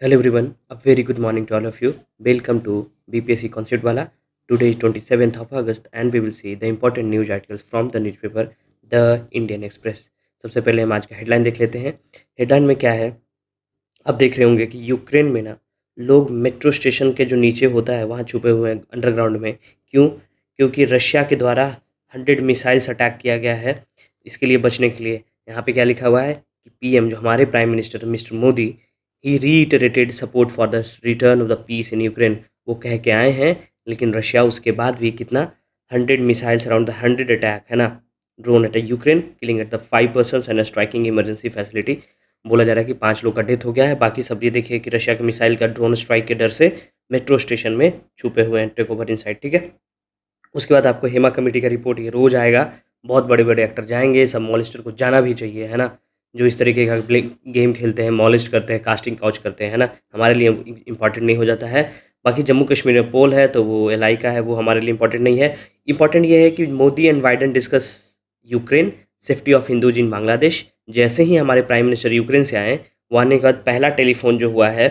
Hello everyone, a very good morning to all of you. Welcome to BPSC Concept Wala. Today is 27th of August and we will see the important news articles from the newspaper The Indian Express. सबसे पहले हम आज का headline देख लेते हैं। Headline में क्या है? आप देख रहे होंगे कि यूक्रेन में ना लोग मेट्रो स्टेशन के जो नीचे होता है वहाँ छुपे हुए हैं अंडरग्राउंड में। क्यों? क्योंकि रशिया के द्वारा 100 मिसाइल्स अटैक किया गया है। इसके लिए बचने के लिए यहाँ पे क्या लिखा हुआ है कि पीएम जो हमारे prime minister Mister Modi he reiterated support for the return of the peace in Ukraine. वो कह के आए हैं, लेकिन रशिया उसके बाद भी कितना 100 मिसाइल्स अराउंड द 100 अटैक है ना, drone attack Ukraine killing at the 5 persons and striking emergency facility. बोला जा रहा है कि 5 लोग का डेथ हो गया है। बाकी सब ये देखिए कि रशिया के मिसाइल का ड्रोन स्ट्राइक के डर से मेट्रो स्टेशन में छुपे हुए हैं, टेक ओवर इनसाइड। ठीक है, उसके बाद आपको हेमा कमेटी का रिपोर्ट ये रोज़ आएगा। बहुत बड़े बड़े एक्टर जाएंगे, सब मॉलिस्टर को जाना भी चाहिए है ना, जो इस तरीके का गेम खेलते हैं, मॉलिस्ट करते हैं, कास्टिंग काउच करते हैं है ना, हमारे लिए इंपॉर्टेंट नहीं हो जाता है। बाकी जम्मू कश्मीर में पोल है तो वो एलआई का है, वो हमारे लिए इंपॉर्टेंट नहीं है। इंपॉर्टेंट ये है कि Modi and Biden discuss Ukraine safety of Hindus in Bangladesh. जैसे ही हमारे प्राइम मिनिस्टर यूक्रेन से आए, वो आने के बाद पहला टेलीफोन जो हुआ है,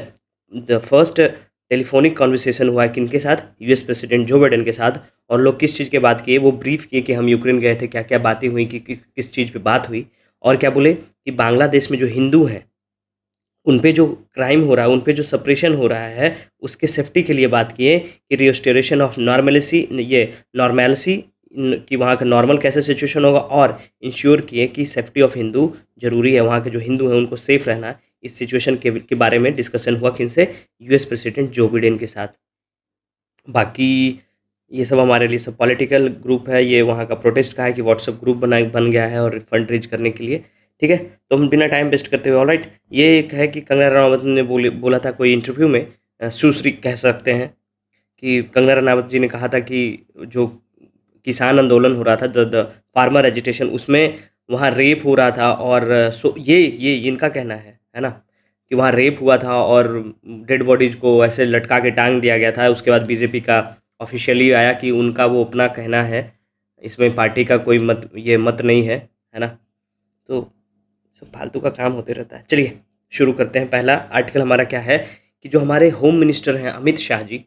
द फर्स्ट टेलीफोनिक कॉन्वर्सेशन हुआ है किनके साथ? यूएस प्रेसिडेंट जो बाइडन के साथ। और लोग किस चीज़ के बात किए, वो ब्रीफ किए कि हम यूक्रेन गए थे, क्या क्या बातें हुई, किस चीज़ पे बात हुई। और क्या बोले कि बांग्लादेश में जो हिंदू हैं उन पे जो क्राइम हो रहा है, उन पे जो सप्रेशन हो रहा है, उसके सेफ्टी के लिए बात किए कि रिस्टोरेशन ऑफ नॉर्मलिसी, ये नॉर्मलिसी कि वहाँ का नॉर्मल कैसे सिचुएशन होगा, और इंश्योर किए कि सेफ्टी ऑफ हिंदू ज़रूरी है, वहाँ के जो हिंदू हैं उनको सेफ रहना। इस सिचुएशन के बारे में डिस्कशन हुआ किनसे? यूएस प्रेसिडेंट जो बाइडेन के साथ। बाकी ये सब हमारे लिए सब पॉलिटिकल ग्रुप है। ये वहाँ का प्रोटेस्ट का है कि व्हाट्सएप ग्रुप बन गया है और फंड रेज करने के लिए। ठीक है, तो हम बिना टाइम वेस्ट करते हुए, ऑलराइट, ये एक है कि कंगना रनावत ने बोला था कोई इंटरव्यू में, सुश्री कह सकते हैं कि कंगना रनावत जी ने कहा था कि जो किसान आंदोलन हो रहा था, द फार्मर एजिटेशन, उसमें वहाँ रेप हो रहा था। और ये इनका कहना है ना, कि वहाँ रेप हुआ था और डेड बॉडीज को ऐसे लटका के टांग दिया गया था। उसके बाद बीजेपी का ऑफिशियली आया कि उनका वो अपना कहना है, इसमें पार्टी का कोई मत नहीं है ना। तो सब फालतू का काम होते रहता है। चलिए शुरू करते हैं। पहला आर्टिकल हमारा क्या है कि जो हमारे होम मिनिस्टर हैं अमित शाह जी,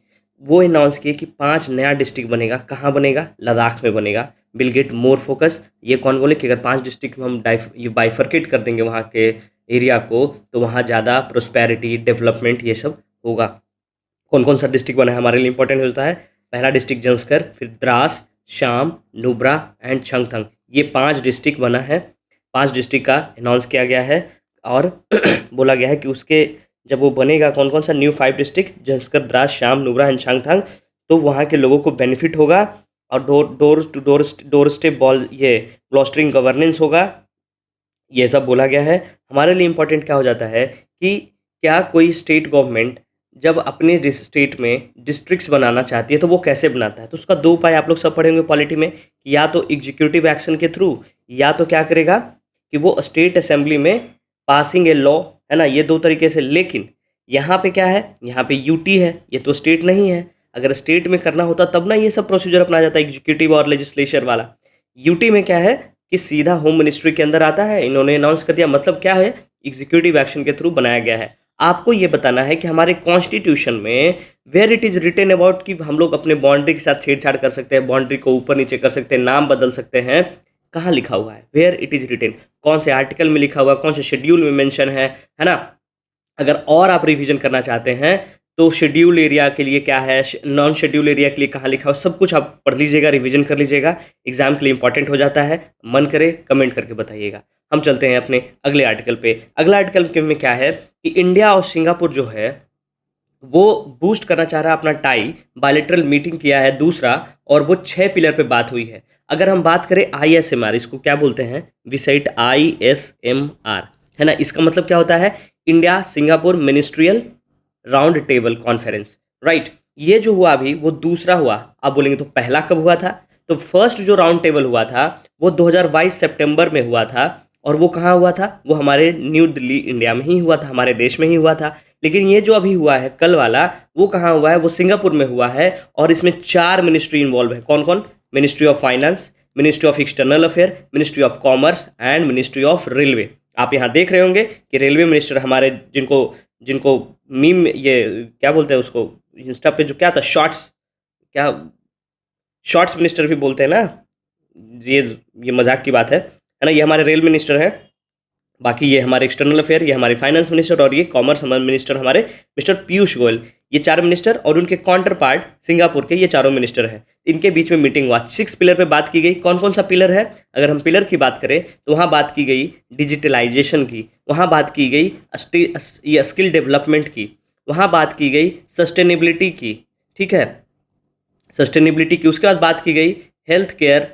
वो अनाउंस किए कि 5 नया डिस्ट्रिक्ट बनेगा। कहाँ बनेगा? लद्दाख में बनेगा। Will get more focus. ये कौन बोले कि अगर 5 डिस्ट्रिक्ट में हम ये बाइफर्केट कर देंगे वहाँ के एरिया को, तो वहाँ ज़्यादा प्रोस्पेरिटी, डेवलपमेंट, ये सब होगा। कौन कौन सा डिस्ट्रिक्ट बना है हमारे लिए इंपॉर्टेंट होता है? पहला डिस्ट्रिक्ट जंस्कर, फिर द्रास, शाम, नुब्रा एंड छंगथंग। ये 5 डिस्ट्रिक्ट बना है। 5 डिस्ट्रिक्ट का अनाउंस किया गया है और बोला गया है कि उसके जब वो बनेगा, कौन कौन सा न्यू 5 डिस्ट्रिक्ट, जंस्कर, द्रास, शाम, नुब्रा एंड छंगथंग, तो वहाँ के लोगों को बेनिफिट होगा। और door to door step ball, ये क्लस्टरिंग गवर्नेंस होगा। ये सब बोला गया है। हमारे लिए इम्पोर्टेंट क्या हो जाता है कि क्या कोई स्टेट गवर्नमेंट जब अपने स्टेट में डिस्ट्रिक्ट्स बनाना चाहती है तो वो कैसे बनाता है? तो उसका 2 उपाय आप लोग सब पढ़ेंगे पॉलिटी में, कि या तो एग्जीक्यूटिव एक्शन के थ्रू, या तो क्या करेगा कि वो स्टेट असेंबली में पासिंग ए लॉ, है ना। ये 2 तरीके से। लेकिन यहाँ पे क्या है, यहाँ पे यूटी है, ये तो स्टेट नहीं है। अगर स्टेट में करना होता तब ना ये सब प्रोसीजर अपनाया जाता है, एग्जीक्यूटिव और लेजिस्लेचर वाला। यूटी में क्या है कि सीधा होम मिनिस्ट्री के अंदर आता है। इन्होंने अनाउंस कर दिया, मतलब क्या है, एग्जीक्यूटिव एक्शन के थ्रू बनाया गया है। आपको ये बताना है कि हमारे कॉन्स्टिट्यूशन में where it is written about कि हम लोग अपने बाउंड्री के साथ छेड़छाड़ कर सकते हैं, बाउंड्री को ऊपर नीचे कर सकते हैं, नाम बदल सकते हैं। कहाँ लिखा हुआ है? वेयर इट इज़ रिटन, कौन से आर्टिकल में लिखा हुआ है, कौन से शेड्यूल में मेंशन है ना। अगर और आप रिवीजन करना चाहते हैं तो शेड्यूल एरिया के लिए क्या है, नॉन शेड्यूल एरिया के लिए कहाँ लिखा हो, सब कुछ आप पढ़ लीजिएगा, रिवीजन कर लीजिएगा। एग्जाम के लिए इंपॉर्टेंट हो जाता है। मन करे कमेंट करके बताइएगा। हम चलते हैं अपने अगले आर्टिकल पे। अगला आर्टिकल के में क्या है कि इंडिया और सिंगापुर जो है वो बूस्ट करना चाह रहा है अपना टाई। बायलैटरल मीटिंग किया है दूसरा, और वो 6 पिलर पे बात हुई है। अगर हम बात करें आईएसएमआर, इसको क्या बोलते हैं? विसाइट आईएसएमआर, है ना। इसका मतलब क्या होता है? India Singapore ministerial round table conference, right. ये जो हुआ अभी वो दूसरा हुआ। आप बोलेंगे तो पहला कब हुआ था? तो फर्स्ट जो राउंड टेबल हुआ था वो 2022 सितंबर में हुआ था। और वो कहाँ हुआ था? वो हमारे न्यू दिल्ली इंडिया में ही हुआ था, हमारे देश में ही हुआ था। लेकिन ये जो अभी हुआ है कल वाला, वो कहाँ हुआ है? वो सिंगापुर में हुआ है। और इसमें 4 मिनिस्ट्री इन्वॉल्व है। कौन कौन? Ministry of finance, ministry of external affair, ministry of commerce and ministry of railway. आप यहाँ देख रहे होंगे कि रेलवे मिनिस्टर हमारे जिनको जिनको मीम ये क्या बोलते हैं उसको, इंस्टा पे जो क्या था, शॉर्ट्स, क्या शॉर्ट्स मिनिस्टर भी बोलते हैं ना, ये ये मजाक की बात है ना। ये हमारे रेल मिनिस्टर हैं, बाकी ये हमारे एक्सटर्नल अफेयर, ये हमारे फाइनेंस मिनिस्टर, और ये कॉमर्स मिनिस्टर हमारे मिस्टर पीयूष गोयल। ये चार मिनिस्टर और उनके काउंटर पार्ट सिंगापुर के ये चारों मिनिस्टर हैं। इनके बीच में मीटिंग हुआ, 6 पिलर पे बात की गई। कौन कौन सा पिलर है? अगर हम पिलर की बात करें तो वहाँ बात की गई डिजिटलाइजेशन की, वहाँ बात की गई ये स्किल डेवलपमेंट की, वहाँ बात की गई सस्टेनेबिलिटी की, ठीक है, सस्टेनेबिलिटी की। उसके बाद बात की गई हेल्थ केयर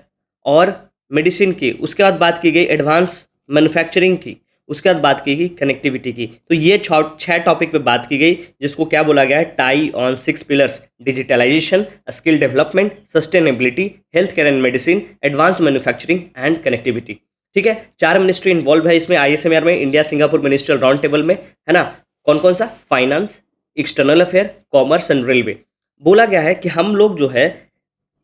और मेडिसिन की। उसके बाद बात की गई एडवांस मैन्युफैक्चरिंग की। उसके बाद बात की गई कनेक्टिविटी की। तो ये 6 टॉपिक पे बात की गई, जिसको क्या बोला गया है, tie on 6 pillars: digitalization, skill development, sustainability, health care and medicine, advanced manufacturing and connectivity. ठीक है, 4 मिनिस्ट्री इन्वॉल्व है इसमें, ISMR में, India Singapore ministerial round table में, है ना। कौन कौन सा? Finance, external affair, commerce and railway. बोला गया है कि हम लोग जो है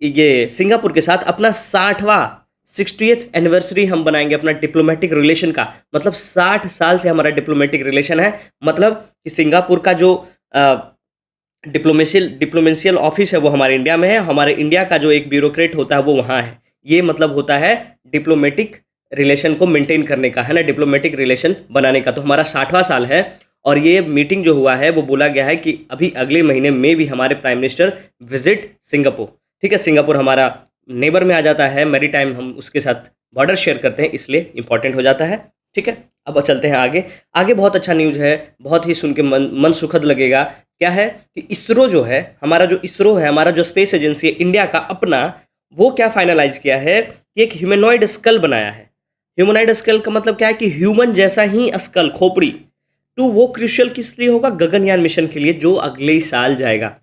ये सिंगापुर के साथ अपना 60th एनिवर्सरी हम बनाएंगे अपना डिप्लोमेटिक रिलेशन का। मतलब 60 साल से हमारा डिप्लोमेटिक रिलेशन है। मतलब कि सिंगापुर का जो डिप्लोमेशियल ऑफिस है वो हमारे इंडिया में है, हमारे इंडिया का जो एक ब्यूरोक्रेट होता है वो वहाँ है। ये मतलब होता है डिप्लोमेटिक रिलेशन को मेंटेन करने का, है ना, डिप्लोमेटिक रिलेशन बनाने का। तो हमारा 60वां साल है। और ये मीटिंग जो हुआ है वो बोला गया है कि अभी अगले महीने में भी हमारे प्राइम मिनिस्टर विजिट सिंगापुर। ठीक है, सिंगापुर हमारा नेबर में आ जाता है, मैरी टाइम हम उसके साथ बॉर्डर शेयर करते हैं, इसलिए इंपॉर्टेंट हो जाता है। ठीक है, अब चलते हैं आगे। आगे बहुत अच्छा न्यूज़ है, बहुत ही सुन के मन सुखद लगेगा। क्या है कि इसरो जो है, हमारा जो इसरो है, हमारा जो स्पेस एजेंसी है इंडिया का अपना, वो क्या फाइनलाइज किया है कि एक ह्यूमनॉइड स्कल बनाया है। ह्यूमनॉइड स्कल का मतलब क्या है कि ह्यूमन जैसा ही स्कल, खोपड़ी। तो वो क्रूशियल किस लिए होगा? गगनयान मिशन के लिए, जो अगले साल जाएगा।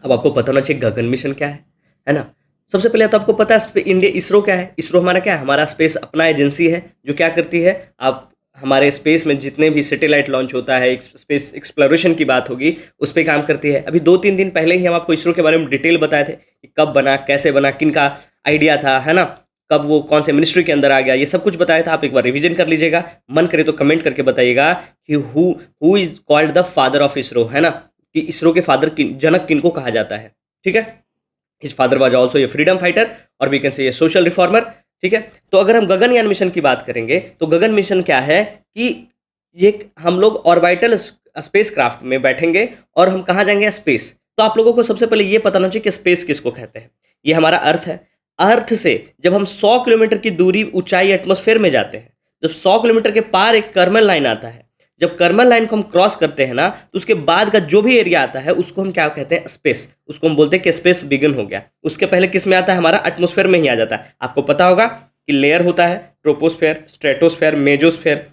अब आपको पता होना चाहिए गगन मिशन क्या है ना। सबसे पहले तो आपको पता है इंडिया इसरो क्या है। इसरो हमारा क्या है? हमारा स्पेस अपना एजेंसी है जो क्या करती है, आप हमारे स्पेस में जितने भी सैटेलाइट लॉन्च होता है, स्पेस एक्सप्लोरेशन की बात होगी, उस पर काम करती है। अभी 2-3 दिन पहले ही हम आपको इसरो के बारे में डिटेल बताए थे कि कब बना, कैसे बना, किन का आइडिया था, है ना, कब वो कौन से मिनिस्ट्री के अंदर आ गया, ये सब कुछ बताया था। आप एक बार रिवीजन कर लीजिएगा, मन करे तो कमेंट करके बताइएगा कि who is called the father of ISRO, है ना, कि इसरो के फादर जनक किनको कहा जाता है। ठीक है, his father was also a freedom fighter और we can say a social reformer. ठीक है, तो अगर हम गगनयान मिशन की बात करेंगे तो गगन मिशन क्या है कि ये हम लोग ऑर्बिटल स्पेस क्राफ्ट में बैठेंगे और हम कहाँ जाएंगे? स्पेस। तो आप लोगों को सबसे पहले ये पता होना चाहिए कि स्पेस किसको कहते हैं। ये हमारा अर्थ है। अर्थ से जब हम 100 किलोमीटर की दूरी ऊंचाई एटमॉस्फेयर में जाते हैं, जब 100 किलोमीटर के पार एक कर्मल लाइन आता है, जब कर्मल लाइन को हम क्रॉस करते हैं ना, तो उसके बाद का जो भी एरिया आता है उसको हम क्या कहते हैं? स्पेस। उसको हम बोलते हैं कि स्पेस बिगिन हो गया। उसके पहले किस में आता है? हमारा एटमॉस्फेयर में ही आ जाता है। आपको पता होगा कि लेयर होता है ट्रोपोस्फेयर, स्ट्रेटोस्फेयर, मेजोस्फेयर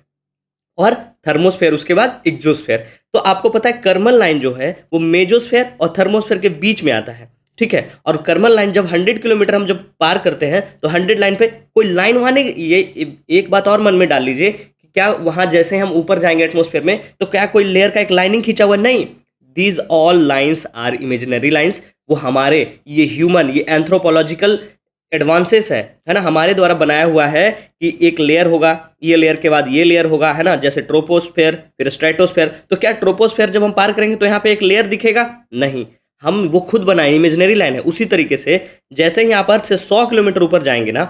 और थर्मोस्फेयर, उसके बाद एक्सोस्फेयर। तो आपको पता है कर्मल लाइन जो है वो मेजोस्फेयर और थर्मोस्फेयर के बीच में आता है। ठीक है, और कर्मल लाइन जब 100 किलोमीटर हम जब पार करते हैं तो 100 लाइन पे कोई लाइन वहाँ नहीं। ये एक बात और मन में डाल लीजिए कि क्या वहाँ जैसे हम ऊपर जाएंगे एटमॉस्फेयर में तो क्या कोई लेयर का एक लाइनिंग खींचा हुआ? नहीं, these all lines are imaginary lines. वो हमारे ये ह्यूमन, ये एंथ्रोपोलॉजिकल एडवांसेस है ना, हमारे द्वारा बनाया हुआ है कि एक लेयर होगा, ये लेयर के बाद ये लेयर होगा, है ना, जैसे ट्रोपोस्फेयर फिर स्ट्रेटोस्फेयर। तो क्या ट्रोपोस्फेयर जब हम पार करेंगे तो यहाँ पे एक लेयर दिखेगा? नहीं, हम वो खुद बनाए, इमेजिनरी लाइन है। उसी तरीके से जैसे ही आप अर्थ से 100 किलोमीटर ऊपर जाएंगे ना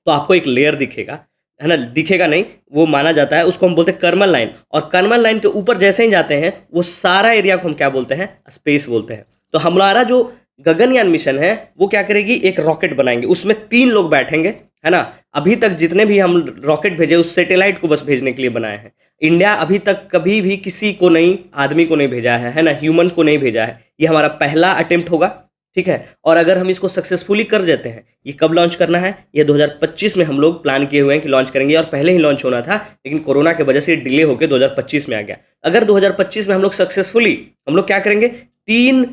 तो आपको एक लेयर दिखेगा, है ना, दिखेगा नहीं, वो माना जाता है, उसको हम बोलते हैं कर्मल लाइन। और कर्मल लाइन के ऊपर जैसे ही जाते हैं वो सारा एरिया को हम क्या बोलते हैं? स्पेस बोलते हैं। तो हमारा जो गगनयान मिशन है वो क्या करेगी? एक रॉकेट बनाएंगे, उसमें 3 लोग बैठेंगे, है ना। अभी तक जितने भी हम रॉकेट भेजे उस सैटेलाइट को बस भेजने के लिए बनाए हैं। इंडिया अभी तक कभी भी किसी को नहीं, आदमी को नहीं भेजा है ना, ह्यूमन को नहीं भेजा है। ये हमारा पहला अटेम्प्ट होगा। ठीक है, और अगर हम इसको सक्सेसफुली कर देते हैं, ये कब लॉन्च करना है? ये 2025 में हम लोग प्लान किए हुए हैं कि लॉन्च करेंगे, और पहले ही लॉन्च होना था लेकिन कोरोना की वजह से डिले होकर 2025 में आ गया। अगर 2025 में हम लोग सक्सेसफुली हम लोग क्या करेंगे? 3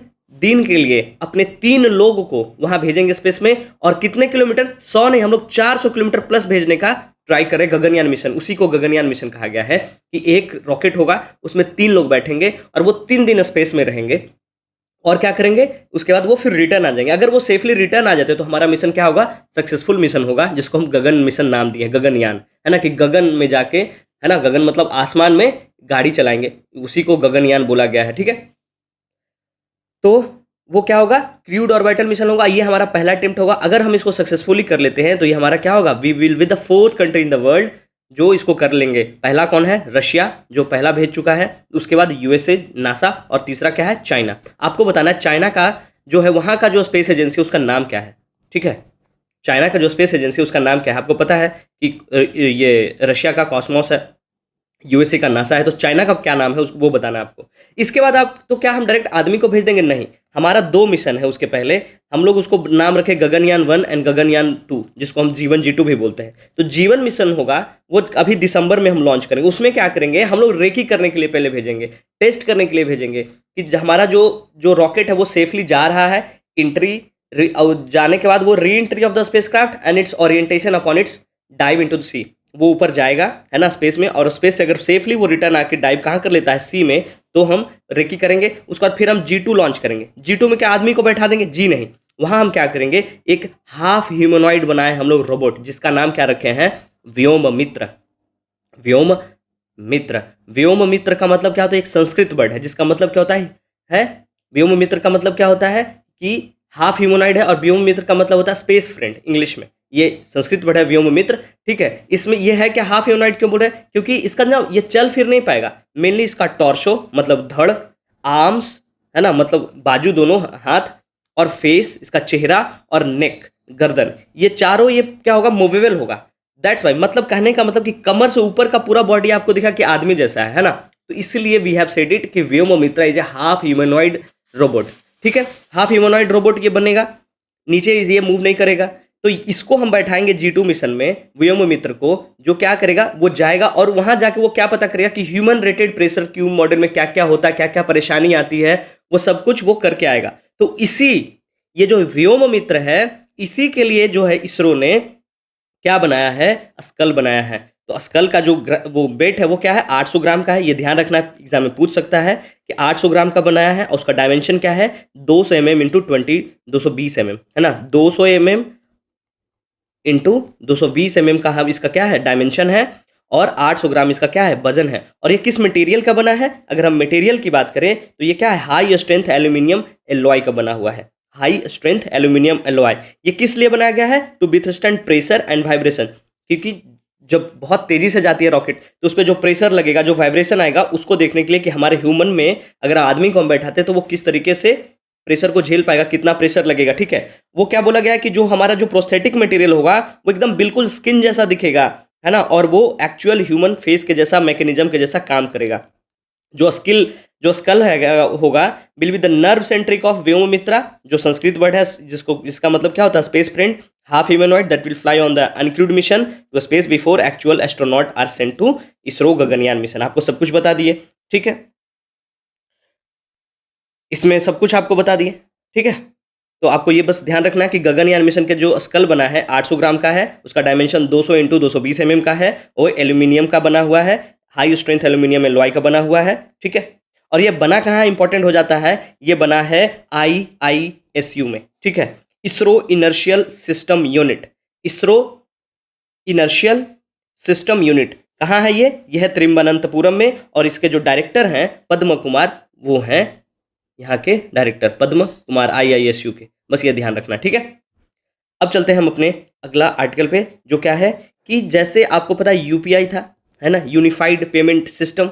दिन के लिए अपने 3 लोगों को वहां भेजेंगे स्पेस में। और कितने किलोमीटर? 100 नहीं, हम लोग 400 किलोमीटर प्लस भेजने का ट्राई करें गगनयान मिशन। उसी को गगनयान मिशन कहा गया है कि एक रॉकेट होगा, उसमें 3 लोग बैठेंगे और वो 3 दिन स्पेस में रहेंगे। और क्या करेंगे उसके बाद वो फिर रिटर्न आ जाएंगे। अगर वो सेफली रिटर्न आ जाते तो हमारा मिशन क्या होगा, सक्सेसफुल मिशन होगा, जिसको हम गगन मिशन नाम दिए, गगनयान, है ना, कि गगन में जाके, है ना, गगन मतलब आसमान में गाड़ी चलाएंगे, उसी को गगनयान बोला गया है। ठीक है, तो वो क्या होगा, क्रूड ऑर्बिटल मिशन होगा। ये हमारा पहला अटेम्प्ट होगा। अगर हम इसको सक्सेसफुली कर लेते हैं तो ये हमारा क्या होगा, we will with the fourth country in the world जो इसको कर लेंगे। पहला कौन है, रशिया, जो पहला भेज चुका है। उसके बाद यूएसए, नासा, और तीसरा क्या है, चाइना। आपको बताना है चाइना का जो है वहाँ का जो स्पेस एजेंसी उसका नाम क्या है। ठीक है, चाइना का जो स्पेस एजेंसी उसका नाम क्या है, आपको पता है कि ये रशिया का कॉस्मोस है, यूएसए का नासा है, तो चाइना का क्या नाम है उसको वो बताना है आपको। इसके बाद आप तो क्या हम डायरेक्ट आदमी को भेज देंगे, नहीं, हमारा दो मिशन है। उसके पहले हम लोग उसको नाम रखे गगनयान 1 एंड गगनयान 2, जिसको हम जीवन G2 भी बोलते हैं। तो जीवन मिशन होगा वो अभी दिसंबर में हम लॉन्च करेंगे। उसमें क्या करेंगे, हम लोग रेकी करने के लिए पहले भेजेंगे, टेस्ट करने के लिए भेजेंगे कि हमारा जो जो रॉकेट है वो सेफली जा रहा है। इंट्री और जाने के बाद वो re entry of the spacecraft and its orientation upon its dive into the sea, वो ऊपर जाएगा, है ना, स्पेस में, और स्पेस से अगर सेफली वो रिटर्न आके डाइव कहाँ कर लेता है, सी में, तो हम रेकी करेंगे। उसके बाद फिर हम G2 लॉन्च करेंगे। G2 में क्या आदमी को बैठा देंगे, जी नहीं, वहाँ हम क्या करेंगे, एक हाफ ह्यूमनॉइड बनाए हम लोग रोबोट, जिसका नाम क्या रखे हैं, व्योम मित्र। व्योम मित्र, व्योम मित्र का मतलब क्या होता है, एक संस्कृत वर्ड है जिसका मतलब क्या होता है व्योम मित्र का मतलब क्या होता है कि हाफ ह्यूमनॉइड है, और व्योम मित्र का मतलब होता है स्पेस फ्रेंड इंग्लिश में। ये संस्कृत वर्ड है व्योम मित्र। ठीक है, इसमें ये है कि हाफ ह्यूमनॉइड क्यों बोल रहे हैं, क्योंकि इसका ना ये चल फिर नहीं पाएगा। मेनली इसका टॉर्सो मतलब धड़, आर्म्स, है ना, मतलब बाजू दोनों हाथ, और फेस इसका चेहरा, और नेक गर्दन, ये चारों ये क्या होगा, मूवेबल होगा। दैट्स वाई, मतलब कहने का मतलब कि कमर से ऊपर का पूरा बॉडी आपको दिखा कि आदमी जैसा है ना, तो इसलिए वी हैव सेड इट कि Vyom Mitra is a half humanoid robot. ठीक है, हाफ ह्यूमनॉइड रोबोट ये बनेगा, नीचे ये मूव नहीं करेगा। तो इसको हम बैठाएंगे G2 मिशन में, व्योम मित्र को, जो क्या करेगा, वो जाएगा और वहां जाके वो क्या पता करेगा कि human rated pressure cube model में क्या क्या होता है, क्या क्या परेशानी आती है, वो सब कुछ वो करके आएगा। तो इसी ये जो व्योम मित्र है, इसी के लिए जो है इसरो ने क्या बनाया है, स्कल बनाया है। तो स्कल का जो वो वेट है वो क्या है, 800 ग्राम का है। ये ध्यान रखना, एग्जाम में पूछ सकता है कि 800 ग्राम का बनाया है, और उसका डायमेंशन क्या है, 200 mm इंटू 220 mm, है ना, 200 mm इंटू 220 mm का हम इसका क्या है, डायमेंशन है, और 800 ग्राम इसका क्या है, वजन है। और ये किस मटेरियल का बना है, अगर हम मटेरियल की बात करें तो ये क्या है, हाई स्ट्रेंथ एल्यूमिनियम एलॉय का बना हुआ है। हाई स्ट्रेंथ एल्यूमिनियम एलॉय, ये किस लिए बनाया गया है, to withstand pressure and vibration. क्योंकि जब बहुत तेजी से जाती है रॉकेट तो उस पर जो प्रेशर लगेगा, जो वाइब्रेशन आएगा, उसको देखने के लिए कि हमारे ह्यूमन में अगर आदमी को हम बैठाते तो वो किस तरीके से प्रेशर को झेल पाएगा, कितना प्रेशर लगेगा। ठीक है, वो क्या बोला गया है कि जो हमारा जो प्रोस्थेटिक मटेरियल होगा वो एकदम बिल्कुल स्किन जैसा दिखेगा, है ना, और वो एक्चुअल ह्यूमन फेस के जैसा, मैकेनिज्म के जैसा काम करेगा। जो स्कल है होगा will be the nerve centric of Vyommitra, जो संस्कृत वर्ड है जिसका मतलब क्या होता है, space friend, half humanoid that will fly on the uncrewed mission to space before actual astronaut are sent to ISRO Gaganyaan mission. आपको सब कुछ बता दिए। ठीक है, इसमें सब कुछ आपको बता दिए। ठीक है, तो आपको ये बस ध्यान रखना है कि गगनयान मिशन के जो स्कल बना है 800 ग्राम का है, उसका डायमेंशन 200 इंटू 220 mm का है, और एल्यूमिनियम का बना हुआ है, हाई स्ट्रेंथ एल्यूमिनियम एलॉय का बना हुआ है। ठीक है, और ये बना कहाँ इंपॉर्टेंट हो जाता है, ये बना है IISU में। ठीक है, ISRO inertial system unit, ISRO inertial system unit कहाँ है, ये है त्रिम्बनंतपुरम में, और इसके जो डायरेक्टर हैं पद्म कुमार, वो हैं यहाँ के डायरेक्टर पद्म कुमार IISU के। बस ये ध्यान रखना। ठीक है, अब चलते हैं हम अपने अगला आर्टिकल पे, जो क्या है कि जैसे आपको पता है UPI था, है ना, यूनिफाइड पेमेंट सिस्टम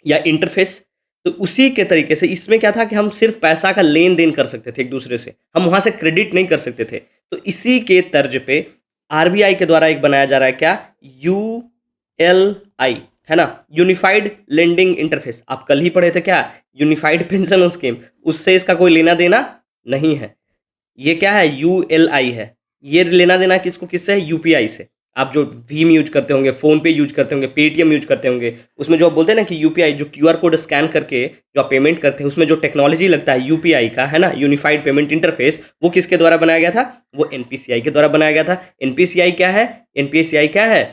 या इंटरफेस, तो उसी के तरीके से इसमें क्या था कि हम सिर्फ पैसा का लेन देन कर सकते थे एक दूसरे से, हम वहाँ से क्रेडिट नहीं कर सकते थे। तो इसी के तर्ज पे RBI के द्वारा एक बनाया जा रहा है क्या, ULI, है ना, यूनिफाइड लेंडिंग इंटरफेस। आप कल ही पढ़े थे क्या, यूनिफाइड पेंशन स्कीम, उससे इसका कोई लेना देना नहीं है। ये क्या है, ULI है। ये लेना देना किसको, किससे है, UPI से। आप जो भीम यूज करते होंगे, फोन पे यूज करते होंगे, पेटीएम यूज करते होंगे, उसमें जो आप बोलते हैं ना कि UPI, जो QR कोड स्कैन करके जो आप पेमेंट करते हैं, उसमें जो टेक्नोलॉजी लगता है UPI का, है ना, यूनिफाइड पेमेंट इंटरफेस, वो किसके द्वारा बनाया गया था, वो NPCI के द्वारा बनाया गया था। NPCI क्या है, NPCI क्या है,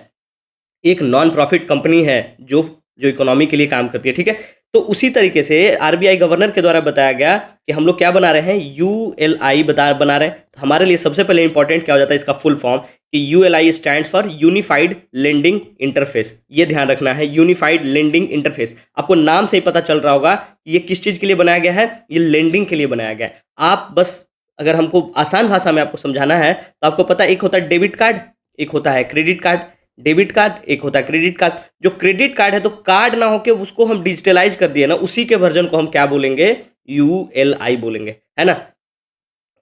एक नॉन प्रॉफिट कंपनी है जो जो इकोनॉमी के लिए काम करती है। ठीक है, तो उसी तरीके से आरबीआई गवर्नर के द्वारा बताया गया कि हम लोग क्या बना रहे हैं, यूएलआई बना रहे हैं। तो हमारे लिए सबसे पहले इंपॉर्टेंट क्या हो जाता है इसका फुल फॉर्म, कि ULI stands for unified lending interface. ये ध्यान रखना है, यूनिफाइड लेंडिंग इंटरफेस। आपको नाम से ही पता चल रहा होगा कि ये किस चीज़ के लिए बनाया गया है, ये लेंडिंग के लिए बनाया गया है। आप बस अगर हमको आसान भाषा में आपको समझाना है तो आपको पता है, एक होता है डेबिट कार्ड, एक होता है क्रेडिट कार्ड। डेबिट कार्ड एक होता है क्रेडिट कार्ड। जो क्रेडिट कार्ड है तो कार्ड ना होके उसको हम डिजिटलाइज कर दिए ना, उसी के वर्जन को हम क्या बोलेंगे, यूएलआई बोलेंगे, है ना।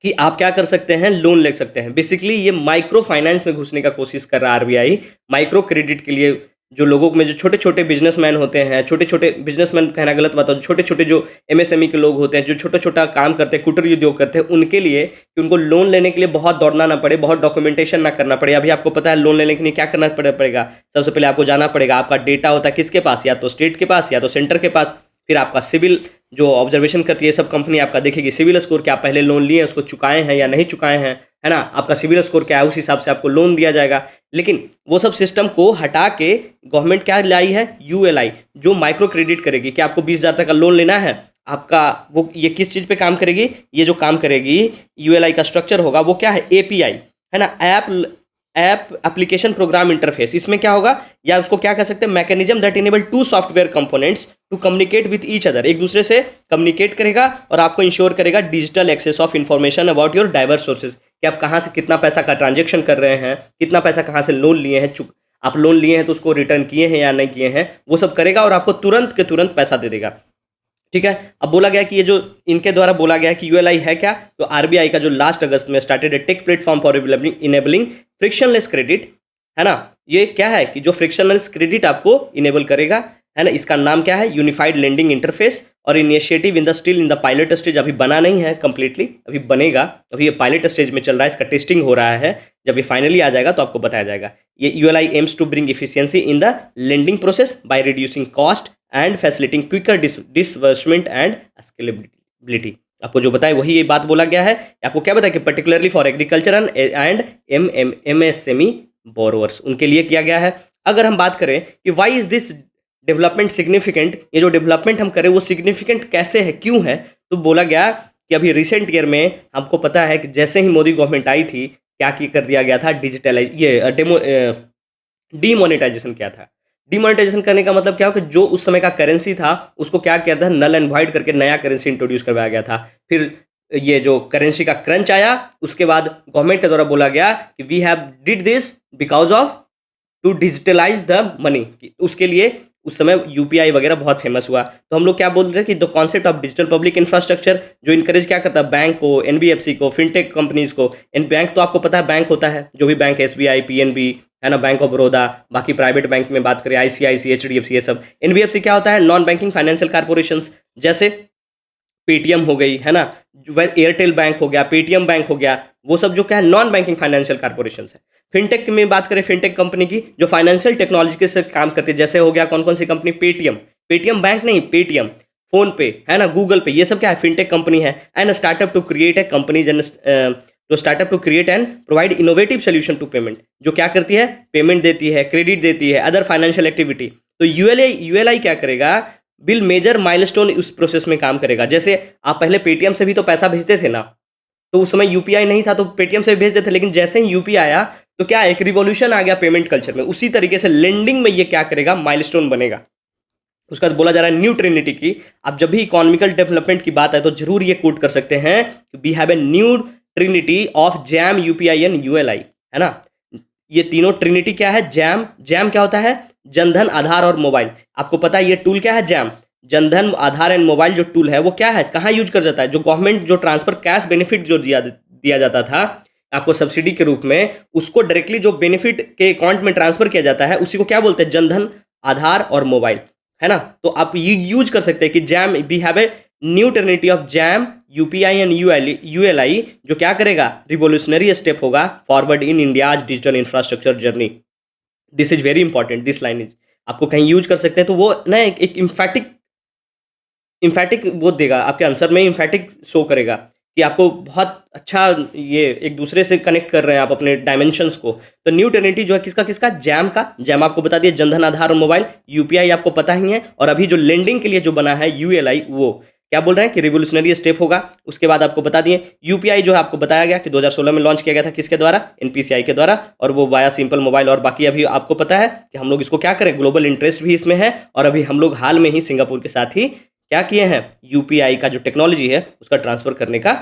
कि आप क्या कर सकते हैं, लोन ले सकते हैं। बेसिकली ये माइक्रो फाइनेंस में घुसने का कोशिश कर रहा है आरबीआई। माइक्रो क्रेडिट के लिए जो लोगों में जो छोटे छोटे बिजनेसमैन होते हैं, छोटे छोटे बिजनेसमैन कहना गलत बात है, छोटे छोटे जो एमएसएमई के लोग होते हैं, जो छोटा छोटा काम करते हैं, कुटीर उद्योग करते हैं, उनके लिए कि उनको लोन लेने के लिए बहुत दौड़ना ना पड़े, बहुत डॉक्यूमेंटेशन ना करना पड़े। अभी आपको पता है लोन लेने के लिए क्या करना पड़ेगा, सबसे पहले आपको जाना पड़ेगा, आपका डेटा होता है किसके पास, या तो स्टेट के पास या तो सेंटर के पास। फिर आपका सिविल जो ऑब्जर्वेशन करती है सब कंपनी आपका देखेगी, सिविल स्कोर क्या, पहले लोन लिए उसको चुकाए हैं या नहीं चुकाए हैं, है ना। आपका सिविल स्कोर क्या है, उस हिसाब से आपको लोन दिया जाएगा। लेकिन वो सब सिस्टम को हटा के गवर्नमेंट क्या लाई है, यूएलआई, जो माइक्रो क्रेडिट करेगी कि आपको 20,000 तक का लोन लेना है आपका, वो ये किस चीज़ पे काम करेगी, ये जो काम करेगी यूएलआई का स्ट्रक्चर होगा वो क्या है, एपीआई, है ना, ऐप एप्लीकेशन प्रोग्राम इंटरफेस। इसमें क्या होगा, या उसको क्या कह सकते हैं, mechanism that enable to software components to communicate with each other. एक दूसरे से कम्युनिकेट करेगा और आपको इंश्योर करेगा digital access of information about your diverse sources, कि आप कहाँ से कितना पैसा का ट्रांजेक्शन कर रहे हैं, कितना पैसा कहाँ से लोन लिए हैं, आप लोन लिए हैं तो उसको रिटर्न किए हैं या नहीं किए हैं, वो सब करेगा और आपको तुरंत के तुरंत पैसा दे देगा। ठीक है। अब बोला गया कि ये जो इनके द्वारा बोला गया कि यूएलआई है क्या, तो आरबीआई का जो लास्ट अगस्त में started A take platform for enabling frictionless credit, है ना। ये क्या है कि जो फ्रिक्शनलेस क्रेडिट आपको इनेबल करेगा, है ना। इसका नाम क्या है, यूनिफाइड लेंडिंग इंटरफेस। और initiative still in the pilot stage, अभी बना नहीं है कंप्लीटली, अभी बनेगा, अभी ये पायलट स्टेज में चल रहा है, इसका टेस्टिंग हो रहा है। जब ये फाइनली आ जाएगा तो आपको बताया जाएगा। ये ULI aims to bring efficiency in the lending process by reducing cost and facilitating quicker disbursement and scalability. आपको जो बताया वही ये बात बोला गया है। आपको क्या बताया कि particularly for agriculture and MSME borrowers, उनके लिए किया गया है। अगर हम बात करें कि why is this development significant, ये जो डेवलपमेंट हम करें वो सिग्निफिकेंट कैसे है, क्यों है, तो बोला गया कि अभी रिसेंट ईयर में हमको पता है कि जैसे ही मोदी गवर्नमेंट आई थी, क्या कर दिया गया था, डिजिटलाइज ये डीमोनेटाइजेशन किया था। डीमोनेटाइजेशन करने का मतलब क्या हो कि जो उस समय का करेंसी था उसको क्या किया था, नल एंड वाइड करके नया करेंसी इंट्रोड्यूस करवाया गया था। फिर ये जो करेंसी का क्रंच आया, उसके बाद गवर्नमेंट के द्वारा बोला गया कि we have did this because of to digitalize the money. उसके लिए उस समय यूपीआई वगैरह बहुत फेमस हुआ। तो हम लोग क्या बोल रहे हैं कि the concept of digital public infrastructure, जो इनकरेज क्या करता है बैंक को, एनबीएफसी को, फिनटेक कंपनीज को। बैंक तो आपको पता है बैंक होता है, जो भी बैंक, एसबीआई, पीएनबी, है ना, बैंक ऑफ बड़ौदा, बाकी प्राइवेट बैंक में बात करें आईसीआईसी, एचडीएफसी, ये सब। एनबीएफसी क्या होता है, नॉन बैंकिंग फाइनेंशियल कॉर्पोरेशन, जैसे पेटीएम हो गई, है ना, एयरटेल बैंक हो गया, पेटीएम बैंक हो गया, वो सब जो क्या है नॉन बैंकिंग फाइनेंशियल कॉर्पोरेशन है। फिनटेक में बात करें, फिनटेक कंपनी की जो फाइनेंशियल टेक्नोलॉजी के से काम करती है, जैसे हो गया कौन कौन सी कंपनी, पेटीएम, पेटीएम बैंक नहीं, पेटीएम, फोन पे, है ना, गूगल पे, ये सब क्या है, फिनटेक कंपनी है। And startup to create a companies and तो startup to create and provide innovative solution to payment, जो क्या करती है, पेमेंट देती है, क्रेडिट देती है, अदर फाइनेंशियल एक्टिविटी। तो यूएलआई क्या करेगा, बिल मेजर माइलस्टोन उस प्रोसेस में काम करेगा। जैसे आप पहले पेटीएम से भी तो पैसा भेजते थे ना, तो उस समय यूपीआई नहीं था तो पेटीएम से भेजते थे, लेकिन जैसे ही यूपीआई आया तो क्या एक रिवॉल्यूशन आ गया पेमेंट कल्चर में। उसी तरीके से लेंडिंग में ये क्या करेगा, माइलस्टोन बनेगा। उसका बोला जा रहा है न्यू ट्रिनिटी की। आप जब भी इकोनॉमिकल डेवलपमेंट की बात है तो जरूर ये कोट कर सकते हैं, we have a new trinity of JAM, UPI and ULI, है ना। ये तीनों ट्रिनिटी क्या है, जैम, जैम क्या होता है, जनधन, आधार और मोबाइल। आपको पता है ये टूल क्या है, jam, Jan Dhan, Aadhaar and mobile जो टूल है वो क्या है, कहाँ यूज कर जाता है, जो गवर्नमेंट जो ट्रांसफर कैश बेनिफिट जो दिया जाता था आपको सब्सिडी के रूप में, उसको डायरेक्टली जो बेनिफिट के अकाउंट में ट्रांसफर किया जाता है उसी को क्या बोलते हैं, जनधन, आधार और मोबाइल, है ना। तो आप ये यूज कर सकते हैं कि JAM, we have a new trinity of JAM, UPI and ULI, जो क्या करेगा, रिवोल्यूशनरी स्टेप होगा forward in India digital infrastructure journey. This is very important, this line is आपको कहीं यूज कर सकते हैं तो वो ना एक इम्फैटिक वो देगा आपके आंसर में, इम्फैटिक शो करेगा कि आपको बहुत अच्छा ये एक दूसरे से कनेक्ट कर रहे हैं आप अपने डायमेंशंस को। तो न्यू टेरिटी जो है किसका किसका, जैम का। जैम आपको बता दिया, जनधन आधार और मोबाइल। यूपीआई आपको पता ही है। और अभी जो लेंडिंग के लिए जो बना है यूएलआई, वो क्या बोल रहे हैं कि रिवोल्यूशनरी स्टेप होगा। उसके बाद आपको बता दिए यूपीआई जो है आपको बताया गया कि 2016 में लॉन्च किया गया था, किसके द्वारा, एनपीसीआई के द्वारा, और वो वाया सिंपल मोबाइल। और बाकी अभी आपको पता है कि हम लोग इसको क्या करें, ग्लोबल इंटरेस्ट भी इसमें है। और अभी हम लोग हाल में ही सिंगापुर के साथ ही क्या किए हैं, यूपीआई का जो टेक्नोलॉजी है उसका ट्रांसफर करने का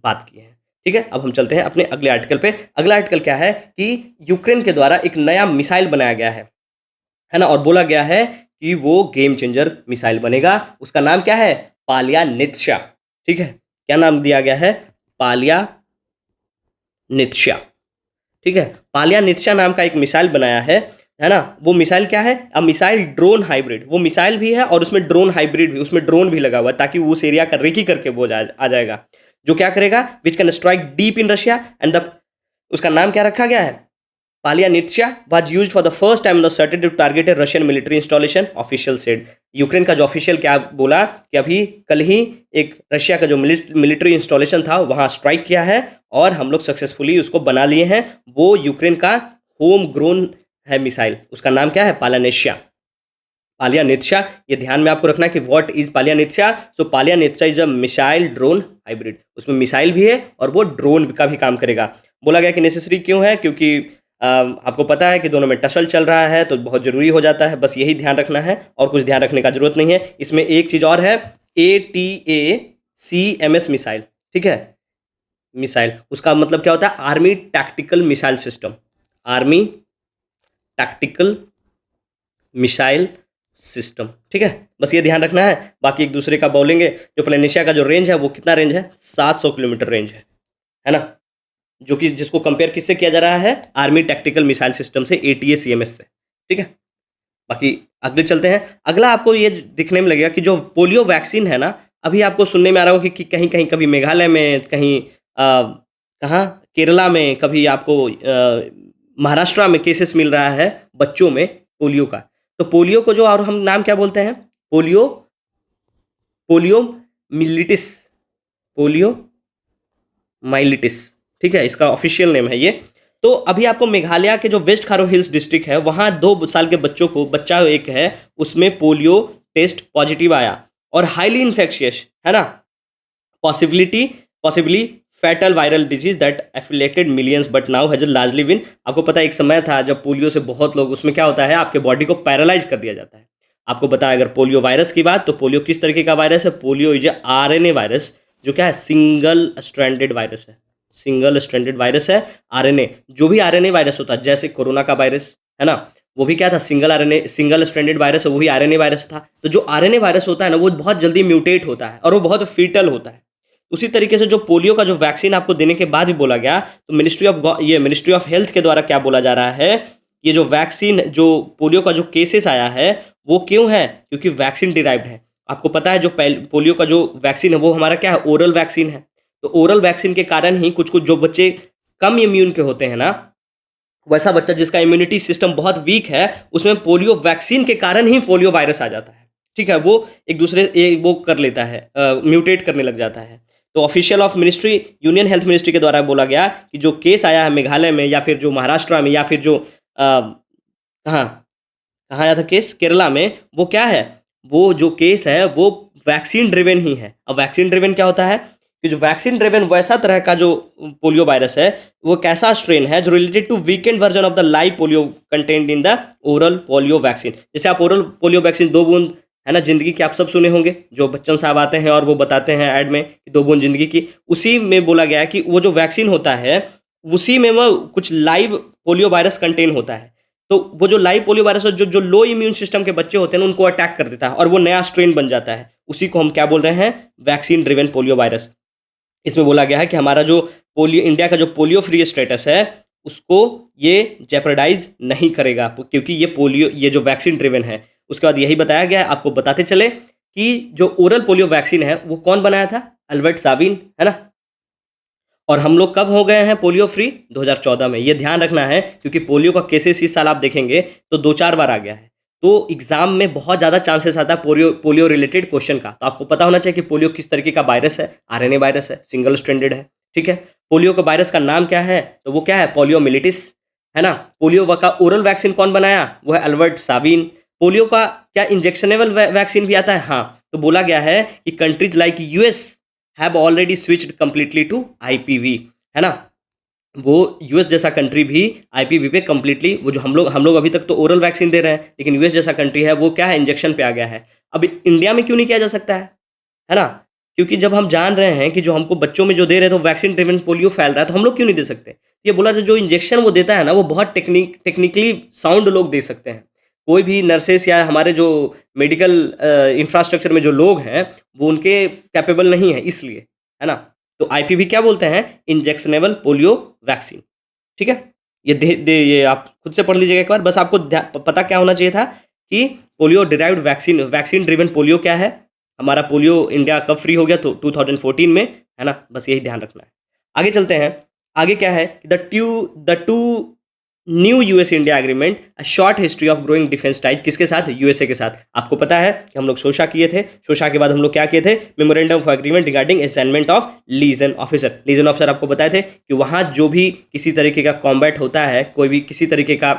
बात किए हैं। ठीक है, अब हम चलते हैं अपने अगले आर्टिकल पे। अगला आर्टिकल क्या है कि यूक्रेन के द्वारा एक नया मिसाइल बनाया गया है ना, और बोला गया है कि वो गेम चेंजर मिसाइल बनेगा। उसका नाम क्या है, पालियानित्शा। ठीक है, क्या नाम दिया गया है, पालियानित्शा। ठीक है, पालियानित्शा नाम का एक मिसाइल बनाया है ना। वो मिसाइल क्या है, अब मिसाइल ड्रोन हाइब्रिड। वो मिसाइल भी है और उसमें ड्रोन हाइब्रिड भी, उसमें ड्रोन भी लगा हुआ है, ताकि वो उस एरिया का रेकी करके वो आ जाएगा, जो क्या करेगा, which can strike deep in Russia and the, उसका नाम क्या रखा गया है, Palianytsia was used for the first time the asserted to target a Russian military installation, official said. Ukraine का जो ऑफिशियल क्या बोला कि अभी कल ही एक रशिया का जो मिलिट्री इंस्टॉलेशन था वहां स्ट्राइक किया है और हम लोग सक्सेसफुली उसको बना लिए हैं। वो यूक्रेन का होम ग्रोन है मिसाइल, उसका नाम क्या है, पालियानित्शा। पालियानित्शा, ये ध्यान में आपको रखना है कि what is Palianytsia. So Palianytsia is a missile drone hybrid. उसमें मिसाइल भी है और वो ड्रोन का भी काम करेगा। बोला गया कि नेसेसरी क्यों है, क्योंकि आपको पता है कि दोनों में टसल चल रहा है, तो बहुत ज़रूरी हो जाता है। बस यही ध्यान रखना है और कुछ ध्यान रखने का जरूरत नहीं है। इसमें एक चीज़ और है, ATACMS मिसाइल। ठीक है, मिसाइल, उसका मतलब क्या होता है, army tactical missile system. Army tactical missile system. ठीक है, बस ये ध्यान रखना है। बाकी एक दूसरे का बोलेंगे। जो प्लेनेशिया का जो रेंज है वो कितना रेंज है, 700 किलोमीटर रेंज है ना, जो कि जिसको कंपेयर किससे किया जा रहा है, आर्मी टैक्टिकल मिसाइल सिस्टम से, ATACMS से। ठीक है, बाकी अगले चलते हैं। अगला आपको ये दिखने में लगेगा कि जो पोलियो वैक्सीन है ना, अभी आपको सुनने में आ रहा होगा कि कहीं कहीं, कभी मेघालय में, कहीं कहाँ, केरला में, कभी आपको महाराष्ट्र में केसेस मिल रहा है बच्चों में पोलियो का। तो पोलियो को जो और हम नाम क्या बोलते हैं, पोलियो, पोलियो मिलिटिस, पोलियो माइलिटिस। ठीक है, इसका ऑफिशियल नेम है ये। तो अभी आपको मेघालय के जो वेस्ट खारो हिल्स डिस्ट्रिक्ट है, वहाँ 2 साल के बच्चों को, बच्चा एक है, उसमें पोलियो टेस्ट पॉजिटिव आया और हाईली इन्फेक्शियस है ना, possibly fatal viral disease that affiliated millions but now has largely win. आपको पता है एक समय था जब पोलियो से बहुत लोग, उसमें क्या होता है, आपके बॉडी को पैरालाइज कर दिया जाता है। आपको बताया अगर पोलियो वायरस की बात, तो पोलियो किस तरीके का वायरस है, पोलियो इज RNA वायरस, जो क्या है, सिंगल स्ट्रैंडेड वायरस है। सिंगल स्ट्रैंडेड वायरस है, RNA। जो भी RNA वायरस होता है, जैसे कोरोना का वायरस है ना, वो भी क्या था, सिंगल स्ट्रैंडेड वायरस है, वो भी RNA वायरस था। तो जो RNA वायरस होता है ना, वो बहुत जल्दी म्यूटेट होता है और वो बहुत फीटल होता है। उसी तरीके से जो पोलियो का जो वैक्सीन आपको देने के बाद भी बोला गया, तो मिनिस्ट्री ऑफ हेल्थ के द्वारा क्या बोला जा रहा है, ये जो वैक्सीन, जो पोलियो का जो केसेस आया है, वो क्यों है, क्योंकि वैक्सीन डिराइव्ड है। आपको पता है जो पोलियो का जो वैक्सीन है वो हमारा क्या है, ओरल वैक्सीन है। तो ओरल वैक्सीन के कारण ही कुछ कुछ जो बच्चे कम इम्यून के होते हैं ना, वैसा बच्चा जिसका इम्यूनिटी सिस्टम बहुत वीक है, उसमें पोलियो वैक्सीन के कारण ही पोलियो वायरस आ जाता है। ठीक है, वो एक दूसरे वो कर लेता है, म्यूटेट करने लग जाता है। तो official of ministry, union health ministry के द्वारा बोला गया कि जो केस आया है मेघालय में, या फिर जो महाराष्ट्र में, या फिर जो कहाँ कहाँ आया था केस, केरला में, वो क्या है, वो जो केस है वो वैक्सीन ड्रिवन ही है। अब वैक्सीन ड्रिवन क्या होता है कि जो वैक्सीन ड्रिवन वैसा तरह का जो पोलियो वायरस है, वो कैसा स्ट्रेन है जो related to weakened version of the live polio content in the oral polio vaccine. जैसे आप ओरल पोलियो वैक्सीन 2 बूंद है ना जिंदगी के, आप सब सुने होंगे, जो बच्चन साहब आते हैं और वो बताते हैं ऐड में कि 2 बूंद जिंदगी की। उसी में बोला गया है कि वो जो वैक्सीन होता है, उसी में वो कुछ लाइव पोलियो वायरस कंटेन होता है। तो वो जो लाइव पोलियो वायरस जो जो लो इम्यून सिस्टम के बच्चे होते हैं ना, उनको अटैक कर देता है और वो नया स्ट्रेन बन जाता है। उसी को हम क्या बोल रहे हैं, वैक्सीन ड्रिवन पोलियो वायरस। इसमें बोला गया है कि हमारा जो पोलियो, इंडिया का जो पोलियो फ्री स्टेटस है, उसको ये जेपरडाइज नहीं करेगा, क्योंकि ये पोलियो, ये जो वैक्सीन ड्रिवन है। उसके बाद यही बताया गया है, आपको बताते चले कि जो ओरल पोलियो वैक्सीन है वो कौन बनाया था, अल्बर्ट साबिन, है ना। और हम लोग कब हो गए हैं पोलियो फ्री, 2014 में। ये ध्यान रखना है, क्योंकि पोलियो का केसेस इस साल आप देखेंगे तो 2-4 बार आ गया है। तो एग्जाम में बहुत ज़्यादा चांसेस आता है पोलियो रिलेटेड क्वेश्चन का। तो आपको पता होना चाहिए कि पोलियो किस तरीके का वायरस है। आरएनए वायरस है, सिंगल स्ट्रैंडेड है, ठीक है। पोलियो का वायरस का नाम क्या है? तो वो क्या है? पोलियोमिलिटिस, है ना। पोलियो का ओरल वैक्सीन कौन बनाया? वो है अल्बर्ट साबिन। पोलियो का क्या इंजेक्शनेबल वैक्सीन भी आता है? हाँ। तो बोला गया है कि countries like US have already switched completely to IPV, है ना। वो यूएस जैसा कंट्री भी आईपीवी पे कंप्लीटली, वो जो हम लोग अभी तक तो ओरल वैक्सीन दे रहे हैं, लेकिन यूएस जैसा कंट्री है वो क्या है? इंजेक्शन पे आ गया है। अब इंडिया में क्यों नहीं किया जा सकता है ना। क्योंकि जब हम जान रहे हैं कि जो हमको बच्चों में जो दे रहे हैं तो वैक्सीन ड्रिवन पोलियो फैल रहा है, तो हम लोग क्यों नहीं दे सकते? ये बोला जो इंजेक्शन वो देता है ना, वो बहुत टेक्निकली साउंड लोग दे सकते हैं। कोई भी नर्सेस या हमारे जो मेडिकल इंफ्रास्ट्रक्चर में जो लोग हैं वो उनके कैपेबल नहीं है, इसलिए, है ना। तो आईपीवी क्या बोलते हैं? इंजेक्शनेबल पोलियो वैक्सीन, ठीक है। ये आप खुद से पढ़ लीजिएगा एक बार। बस आपको पता क्या होना चाहिए था कि polio derived vaccine driven polio क्या है। हमारा पोलियो इंडिया कब फ्री हो गया? तो 2014 में, है ना। बस यही ध्यान रखना है। आगे चलते हैं। आगे क्या है? The two new US India agreement, a short history of growing defence ties, किसके साथ? यूएसए के साथ। आपको पता है कि हम लोग शोशा किए थे, शोशा के बाद हम लोग क्या किए थे? Memorandum of agreement regarding assignment of liaison officer. Liaison officer आपको बताए थे कि वहाँ जो भी किसी तरीके का कॉम्बैट होता है, कोई भी किसी तरीके का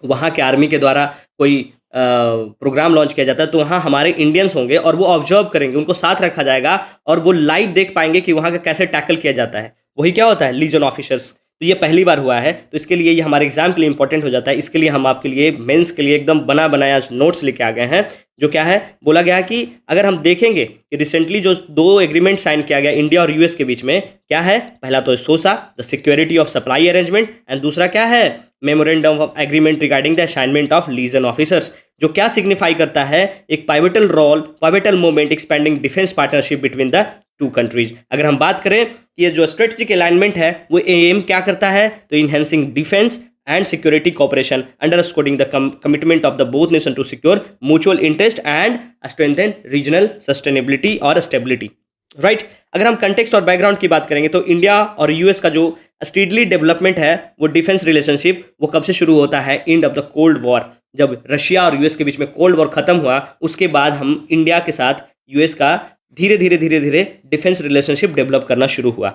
वहाँ के आर्मी के द्वारा कोई प्रोग्राम लॉन्च किया जाता है, तो वहाँ हमारे इंडियंस होंगे और वो ऑब्जर्व करेंगे, उनको साथ रखा जाएगा और वो लाइव देख पाएंगे कि वहाँ का कैसे टैकल किया जाता है। वही क्या होता है? Liaison officers. तो ये पहली बार हुआ है, तो इसके लिए ये हमारे एग्जाम के लिए इंपॉर्टेंट हो जाता है। इसके लिए हम आपके लिए मेंस के लिए एकदम बना बनाया नोट्स लेके आ गए हैं। जो क्या है? बोला गया है कि अगर हम देखेंगे कि रिसेंटली जो 2 एग्रीमेंट साइन किया गया इंडिया और यूएस के बीच में, क्या है? पहला तो SOSA, the security of supply arrangement, and दूसरा क्या है? Memorandum of agreement regarding the assignment of liaison officers, जो क्या सिग्निफाई करता है? एक pivotal moment expanding defence partnership between the 2 countries. अगर हम बात करें कि ये जो स्ट्रेटेजिक अलाइनमेंट है वो एम क्या करता है? तो enhancing defence and security cooperation, underscoring the commitment of the both nations to secure mutual interest and strengthen regional sustainability or stability, right? अगर हम कंटेक्स्ट और बैकग्राउंड की बात करेंगे तो इंडिया और यूएस का जो स्टीडली डेवलपमेंट है वो डिफेंस रिलेशनशिप वो कब से शुरू होता है? End of the cold war. जब रशिया और यूएस के बीच में कोल्ड वॉर खत्म हुआ, उसके बाद हम इंडिया के साथ यूएस का धीरे धीरे डिफेंस रिलेशनशिप डेवलप करना शुरू हुआ।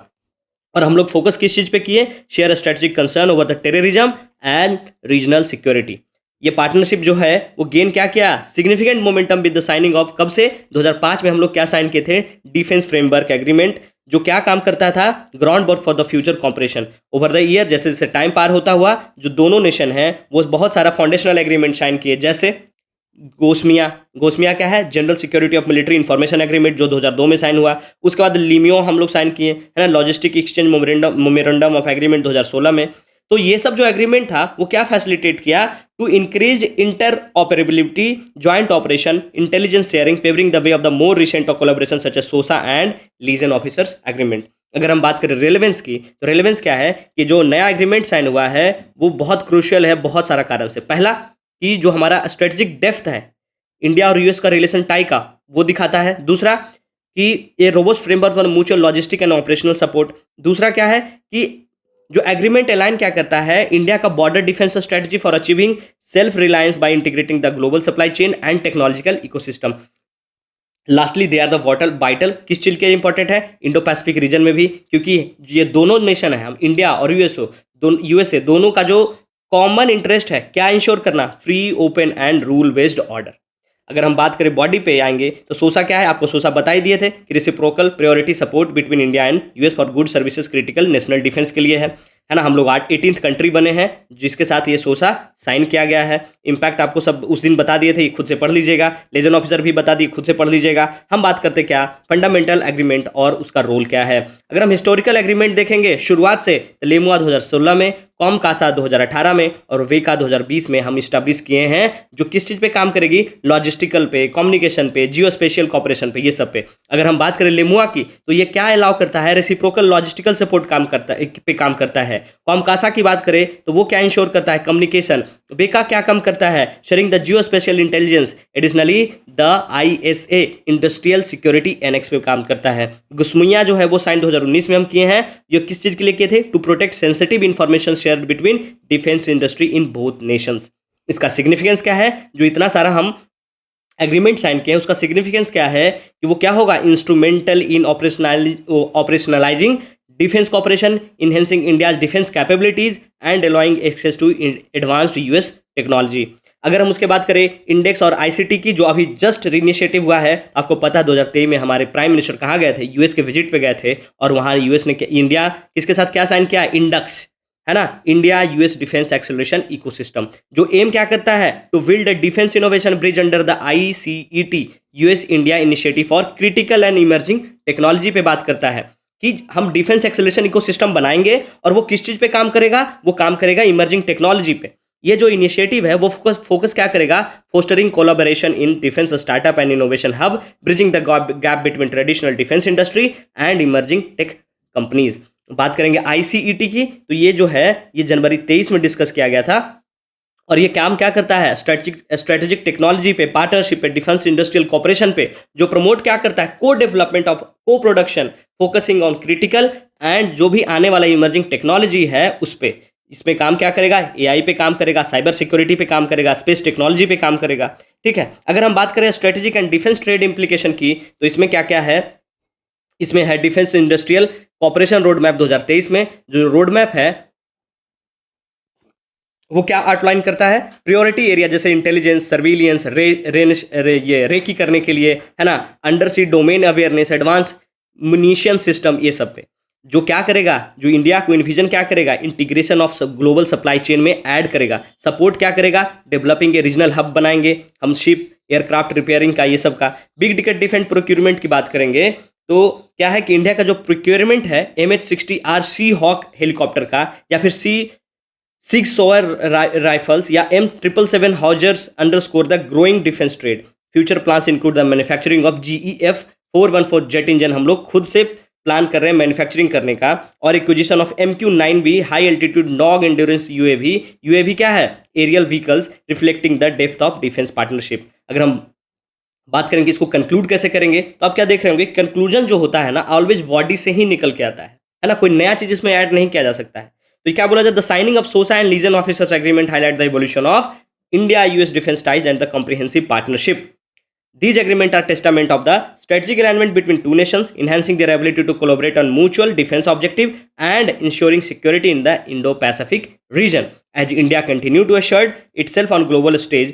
और हम लोग फोकस किस चीज़ पे किए? Share strategic concern over the terrorism and regional security. ये पार्टनरशिप जो है वो गेन क्या किया? Significant momentum with the signing of, कब से? 2005 में हम लोग क्या साइन किए थे? डिफेंस फ्रेमवर्क एग्रीमेंट, जो क्या काम करता था? Ground work for the future cooperation. Over the year जैसे जैसे टाइम पार होता हुआ, जो दोनों नेशन हैं वो बहुत सारा फाउंडेशनल एग्रीमेंट साइन किए, जैसे गोस्मिया क्या है? General security of military information agreement, जो 2002 में साइन हुआ। उसके बाद लिमियो हम लोग साइन किए, है ना। लॉजिस्टिक एक्सचेंज मोमेरेंडम ऑफ एग्रीमेंट 2016 में। तो ये सब जो एग्रीमेंट था वो क्या फैसिलिटेट किया? To increase interoperability, joint operation, intelligence sharing, paving the way of the more recent collaboration such as SOSA and liaison officers agreement. अगर हम बात करें रेलेवेंस की, तो रेलेवेंस क्या है कि जो नया एग्रीमेंट साइन हुआ है वो बहुत क्रूशियल है बहुत सारा कारण से। पहला कि जो हमारा स्ट्रेटेजिक डेप्थ है इंडिया और यूएस का रिलेशन टाई का, वो दिखाता है। दूसरा कि ये robust framework for mutual logistic and operational support. दूसरा क्या है कि जो एग्रीमेंट अलाइन क्या करता है? इंडिया का border defence strategy for achieving self reliance by integrating the global supply chain and technological ecosystem. Lastly they are the vital, किस चीज के इंपॉर्टेंट है? इंडो पैसिफिक रीजन में भी, क्योंकि ये दोनों नेशन है, हम इंडिया और यूएसए दोनों का जो कॉमन इंटरेस्ट है क्या इंश्योर करना? Free, open and rule based order. अगर हम बात करें बॉडी पे आएंगे तो सोसा क्या है? आपको सोसा बता ही दिए थे कि reciprocal priority support between India and US for good services critical national defence के लिए है ना। हम लोग 18th कंट्री बने हैं जिसके साथ ये सोसा साइन किया गया है। इम्पैक्ट आपको सब उस दिन बता दिए थे, खुद से पढ़ लीजिएगा। लेजन ऑफिसर भी बता दिए, खुद से पढ़ लीजिएगा। हम बात करते क्या? फंडामेंटल एग्रीमेंट और उसका रोल क्या है। अगर हम हिस्टोरिकल एग्रीमेंट देखेंगे शुरुआत से, तो लेमुआ 2016 में, कॉम कासा 2018 में और वेका 2020 में हम इस्टेब्लिश किए हैं, जो किस चीज़ पे काम करेगी? लॉजिस्टिकल पे, कम्युनिकेशन पे, जियो स्पेशियल कॉपरेशन पे, ये सब पे। अगर हम बात करें लेमुआ की, तो ये क्या अलाउ करता है? रेसिप्रोकल लॉजिस्टिकल सपोर्ट काम करता है। कॉमकासा की बात करें तो वो क्या इंश्योर करता है? कम्युनिकेशन। बेका क्या काम करता है? Sharing the geospatial intelligence. Additionally the ISA industrial security annex पे काम करता है। गुस्मुइया जो है वो साइन 2019 में हम किए हैं। ये किस चीज़ के लिए किए थे? To protect sensitive information share between defence industry in both nations. इसका सिग्निफिकेंस क्या है, जो इतना सारा हम एग्रीमेंट साइन किया है उसका सिग्निफिकेंस क्या है कि वो क्या होगा, instrumental in operationalising defence cooperation, enhancing India's defence capabilities and allowing access to advanced US technology. अगर हम उसके बात करें इंडेक्स और आईसीटी की, जो अभी जस्ट इनिशिएटिव हुआ है, आपको पता है 2023 में हमारे प्राइम मिनिस्टर कहाँ गए थे, यूएस के विजिट पे गए थे, और वहाँ यूएस ने इंडिया किसके साथ क्या साइन किया, इंडक्स, है ना, India US defence acceleration ecosystem, जो एम क्या करता है, to build a defence innovation bridge under the iCET US India initiative for critical and emerging technology पे बात करता है कि हम डिफेंस एक्सेलरेशन इकोसिस्टम बनाएंगे, और वो किस चीज पे काम करेगा, वो काम करेगा इमर्जिंग टेक्नोलॉजी पे। ये जो इनिशिएटिव है वो फोकस क्या करेगा, fostering collaboration in defence startup and innovation hub, bridging the gap between traditional defence industry and emerging tech companies. बात करेंगे आईसीईटी की, तो ये जो है ये जनवरी 23 में डिस्कस किया गया था, और ये काम क्या करता है, स्ट्रेटेजिक टेक्नोलॉजी पे, पार्टनरशिप पे, डिफेंस इंडस्ट्रियल कॉपरेशन पे, जो प्रमोट क्या करता है, को डेवलपमेंट ऑफ को production, focusing on critical and जो भी आने वाला इमर्जिंग टेक्नोलॉजी है उस पे। इसमें काम क्या करेगा, एआई पे काम करेगा, साइबर सिक्योरिटी पे काम करेगा, स्पेस टेक्नोलॉजी पे काम करेगा। ठीक है, अगर हम बात करें strategic and defence trade implication की, तो इसमें क्या क्या है, इसमें है defence industrial cooperation road map 2023 में, जो रोड मैप है वो क्या आउटलाइन करता है, प्रियोरिटी एरिया जैसे इंटेलिजेंस, सर्विलियंस, ये रेकी करने के लिए, है ना, undersea domain awareness, advanced munition system, ये सब पे जो क्या करेगा, जो इंडिया को इन्विजन क्या करेगा, integration of global supply chain में ऐड करेगा, सपोर्ट क्या करेगा, डेवलपिंग ए रीजनल हब बनाएंगे हम, शिप एयरक्राफ्ट रिपेयरिंग का, ये सब का। बिग टिकट डिफेंस प्रोक्यूरमेंट की बात करेंगे तो क्या है कि इंडिया का जो प्रोक्योरमेंट है MH-60R सी हॉक हेलीकॉप्टर का, या फिर C6 सोअर राइफल्स, या M777 howitzers underscore the growing defence trade. Future plans include the manufacturing of GEF 414 jet engine, हम लोग खुद से प्लान कर रहे हैं मैन्युफैक्चरिंग करने का, और acquisition of MQ-9B high altitude long endurance UAV क्या है, aerial vehicles, reflecting the depth of defence partnership. अगर हम बात करेंगे इसको कंक्लूड कैसे करेंगे, तो आप क्या देख रहे होंगे, कंक्लूजन जो होता है ना ऑलवेज बॉडी से ही निकल के आता है ना, कोई नया चीज इसमें ऐड नहीं किया जा सकता है। तो ये क्या बोला जाए, the signing of SOSA and liaison officers agreement highlight the evolution of India US defence ties and the comprehensive partnership. These agreements are testament of the strategic alignment between two nations, enhancing their ability to collaborate on mutual defense objective and ensuring security in the Indo-Pacific region. As India continue to assert itself on global stage,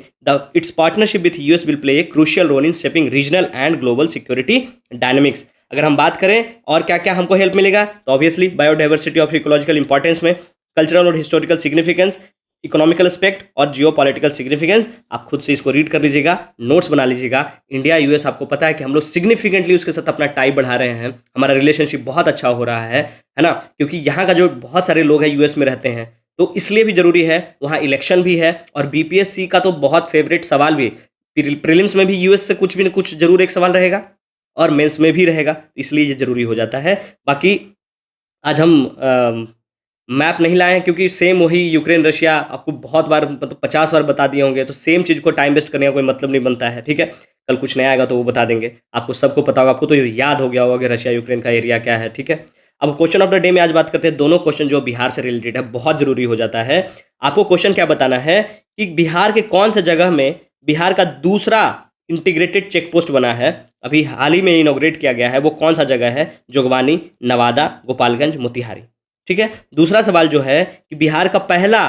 its partnership with US will play a crucial role in shaping regional and global security dynamics. अगर हम बात करें और क्या क्या हमको help मिलेगा, तो obviously biodiversity of ecological importance में, कल्चरल और हिस्टोरिकल सिग्निफिकेंस, इकोनॉमिकल एस्पेक्ट और जियोपॉलिटिकल सिग्निफिकेंस। आप खुद से इसको रीड कर लीजिएगा, नोट्स बना लीजिएगा। इंडिया यूएस आपको पता है कि हम लोग सिग्निफिकेंटली उसके साथ अपना टाई बढ़ा रहे हैं, हमारा रिलेशनशिप बहुत अच्छा हो रहा है ना, क्योंकि यहाँ का जो बहुत सारे लोग हैं यूएस में रहते हैं, तो इसलिए भी जरूरी है, वहाँ इलेक्शन भी है, और बीपीएससी का तो बहुत फेवरेट सवाल भी, प्रीलिम्स में भी यूएस से कुछ भी न कुछ जरूर एक सवाल रहेगा, और मेंस में भी रहेगा, इसलिए ये जरूरी हो जाता है। बाकी आज हम मैप नहीं लाए हैं क्योंकि सेम वही यूक्रेन रशिया आपको बहुत बार, मतलब 50 बार बता दिए होंगे, तो सेम चीज़ को टाइम वेस्ट करने का कोई मतलब नहीं बनता है। ठीक है, कल कुछ नया आएगा तो वो बता देंगे, आपको सबको पता होगा, आपको तो याद हो गया होगा कि रशिया यूक्रेन का एरिया क्या है। ठीक है, अब क्वेश्चन ऑफ द डे में आज बात करते हैं दोनों क्वेश्चन जो बिहार से रिलेटेड है, बहुत जरूरी हो जाता है। आपको क्वेश्चन क्या बताना है कि बिहार के कौन सा जगह में बिहार का दूसरा इंटीग्रेटेड चेक पोस्ट बना है, अभी हाल ही में इनॉग्रेट किया गया है, वो कौन सा जगह है, जोगवानी, नवादा, गोपालगंज, मोतिहारी। ठीक है, दूसरा सवाल जो है कि बिहार का पहला,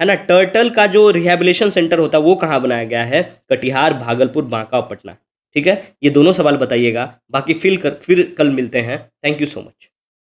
है ना, टर्टल का जो रिहेबिलिटेशन सेंटर होता है वो कहाँ बनाया गया है, कटिहार, भागलपुर, बांका और पटना। ठीक है, ये दोनों सवाल बताइएगा, बाकी फिर कल मिलते हैं। Thank you so much.